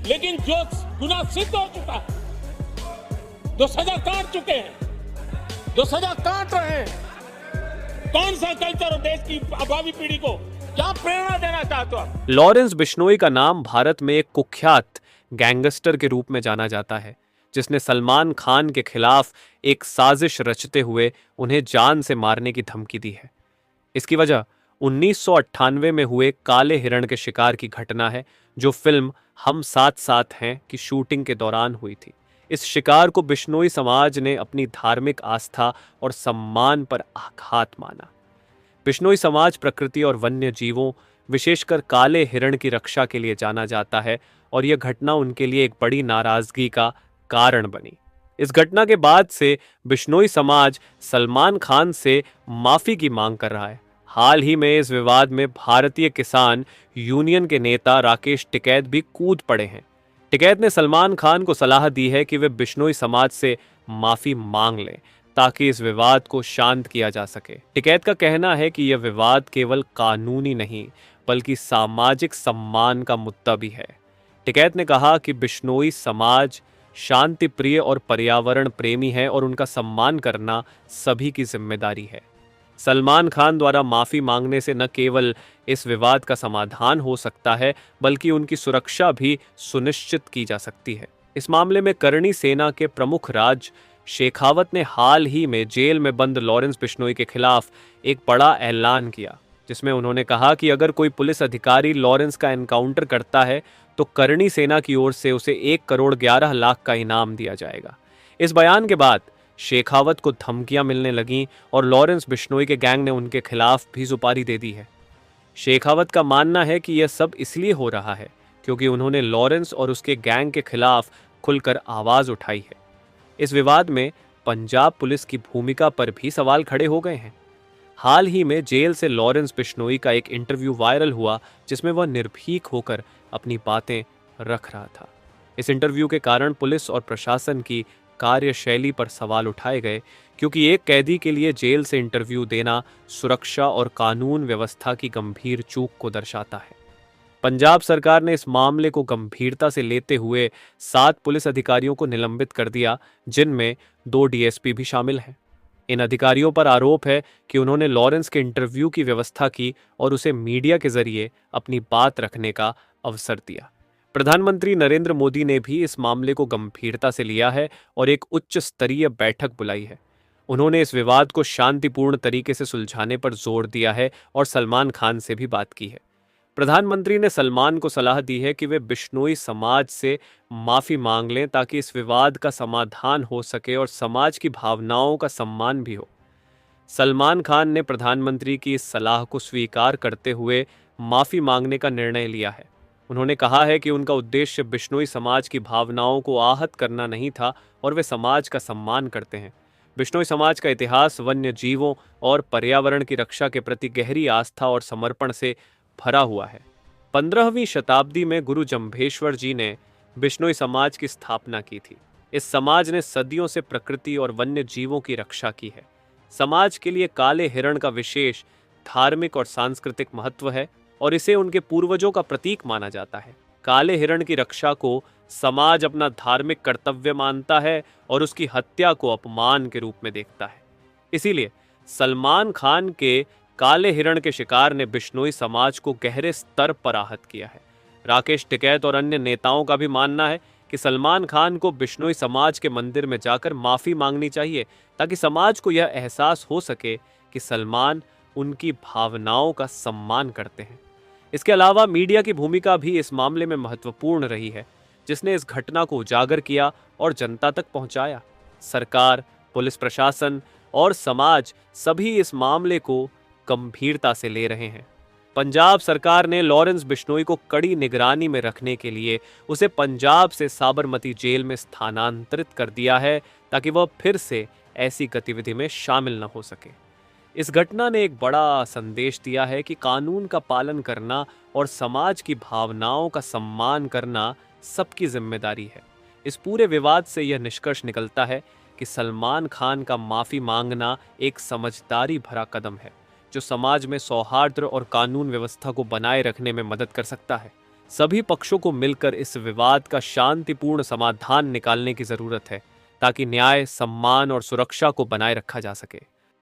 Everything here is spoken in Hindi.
लेकिन जो गुनाह सिद्ध हो चुका है, जो सजा काट चुके हैं, जो सजा काट रहे हैं, कौन सा कल्चर देश की भावी पीढ़ी को क्या प्रेरणा देना चाहते हो आप? लॉरेंस बिश्नोई का नाम भारत में एक कुख्यात गैंगस्टर के रूप में जाना जाता है, जिसने सलमान खान के खिलाफ एक साजिश रचते हुए उन्हें जान से मारने की धमकी दी है। इसकी वजह 1998 में हुए काले हिरण के शिकार की घटना है, जो फिल्म हम साथ साथ हैं की शूटिंग के दौरान हुई थी। इस शिकार को बिश्नोई समाज ने अपनी धार्मिक आस्था और सम्मान पर आघात माना। बिश्नोई समाज प्रकृति और वन्य जीवों, विशेषकर काले हिरण की रक्षा के लिए जाना जाता है और यह घटना उनके लिए एक बड़ी नाराजगी का कारण बनी। इस घटना के बाद से बिश्नोई समाज सलमान खान से माफी की मांग कर रहा है। हाल ही में इस विवाद में भारतीय किसान यूनियन के नेता राकेश टिकैत भी कूद पड़े हैं। टिकैत ने सलमान खान को सलाह दी है कि वे बिश्नोई समाज से माफी मांग लें ताकि इस विवाद को शांत किया जा सके। टिकैत का कहना है कि यह विवाद केवल कानूनी नहीं बल्कि सामाजिक सम्मान का मुद्दा भी है। टिकैत ने कहा कि बिश्नोई समाज शांति प्रिय और पर्यावरण प्रेमी है और उनका सम्मान करना सभी की जिम्मेदारी है। सलमान खान द्वारा माफी मांगने से न केवल इस विवाद का समाधान हो सकता है बल्कि उनकी सुरक्षा भी सुनिश्चित की जा सकती है। इस मामले में करणी सेना के प्रमुख राज शेखावत ने हाल ही में जेल में बंद लॉरेंस बिश्नोई के खिलाफ एक बड़ा ऐलान किया, जिसमें उन्होंने कहा कि अगर कोई पुलिस अधिकारी लॉरेंस का एनकाउंटर करता है तो करणी सेना की ओर से उसे 1,11,00,000 का इनाम दिया जाएगा। इस बयान के बाद शेखावत को धमकियां मिलने लगीं और लॉरेंस बिश्नोई के गैंग ने उनके खिलाफ भी सुपारी दे दी है। शेखावत का मानना है कि यह सब इसलिए हो रहा है क्योंकि उन्होंने लॉरेंस और उसके गैंग के खिलाफ खुलकर आवाज उठाई है। इस विवाद में पंजाब पुलिस की भूमिका पर भी सवाल खड़े हो गए हैं। हाल ही में जेल से लॉरेंस बिश्नोई का एक इंटरव्यू वायरल हुआ, जिसमें वह निर्भीक होकर अपनी बातें रख रहा था। इस इंटरव्यू के कारण पुलिस और प्रशासन की कार्यशैली पर सवाल उठाए गए, क्योंकि एक कैदी के लिए जेल से इंटरव्यू देना सुरक्षा और कानून व्यवस्था की गंभीर चूक को दर्शाता है। पंजाब सरकार ने इस मामले को गंभीरता से लेते हुए 7 पुलिस अधिकारियों को निलंबित कर दिया, जिनमें 2 डीएसपी भी शामिल हैं। इन अधिकारियों पर आरोप है कि उन्होंने लॉरेंस के इंटरव्यू की व्यवस्था की और उसे मीडिया के जरिए अपनी बात रखने का अवसर दिया। प्रधानमंत्री नरेंद्र मोदी ने भी इस मामले को गंभीरता से लिया है और एक उच्च स्तरीय बैठक बुलाई है। उन्होंने इस विवाद को शांतिपूर्ण तरीके से सुलझाने पर जोर दिया है और सलमान खान से भी बात की है। प्रधानमंत्री ने सलमान को सलाह दी है कि वे बिश्नोई समाज से माफी मांग लें ताकि इस विवाद का समाधान हो सके और समाज की भावनाओं का सम्मान भी हो। सलमान खान ने प्रधानमंत्री की इस सलाह को स्वीकार करते हुए माफी मांगने का निर्णय लिया है। उन्होंने कहा है कि उनका उद्देश्य बिश्नोई समाज की भावनाओं को आहत करना नहीं था और वे समाज का सम्मान करते हैं। बिश्नोई समाज का इतिहास वन्य जीवों और पर्यावरण की रक्षा के प्रति गहरी आस्था और समर्पण से भरा हुआ है। 15वीं शताब्दी में गुरु जम्भेश्वर जी ने बिश्नोई समाज की स्थापना की थी। इस समाज ने सदियों से प्रकृति और वन्य जीवों की रक्षा की है। समाज के लिए काले हिरण का विशेष धार्मिक और सांस्कृतिक महत्व है और इसे उनके पूर्वजों का प्रतीक माना जाता है। काले हिरण की रक्षा को समाज अपना धार्मिक कर्तव्य मानता है और उसकी हत्या को अपमान के रूप में देखता है। इसीलिए सलमान खान के काले हिरण के शिकार ने बिश्नोई समाज को गहरे स्तर पर आहत किया है। राकेश टिकैत और अन्य नेताओं का भी मानना है कि सलमान खान को बिश्नोई समाज के मंदिर में जाकर माफी मांगनी चाहिए ताकि समाज को यह एहसास हो सके कि सलमान उनकी भावनाओं का सम्मान करते हैं। इसके अलावा मीडिया की भूमिका भी इस मामले में महत्वपूर्ण रही है, जिसने इस घटना को उजागर किया और जनता तक पहुंचाया। सरकार, पुलिस प्रशासन और समाज सभी इस मामले को गंभीरता से ले रहे हैं। पंजाब सरकार ने लॉरेंस बिश्नोई को कड़ी निगरानी में रखने के लिए उसे पंजाब से साबरमती जेल में स्थानांतरित कर दिया है ताकि वह फिर से ऐसी गतिविधि में शामिल न हो सके। इस घटना ने एक बड़ा संदेश दिया है कि कानून का पालन करना और समाज की भावनाओं का सम्मान करना सबकी जिम्मेदारी है। इस पूरे विवाद से यह निष्कर्ष निकलता है कि सलमान खान का माफी मांगना एक समझदारी भरा कदम है, जो समाज में सौहार्द और कानून व्यवस्था को बनाए रखने में मदद कर सकता है। सभी पक्षों को मिलकर इस विवाद का शांतिपूर्ण समाधान निकालने की जरूरत है ताकि न्याय, सम्मान और सुरक्षा को बनाए रखा जा सके।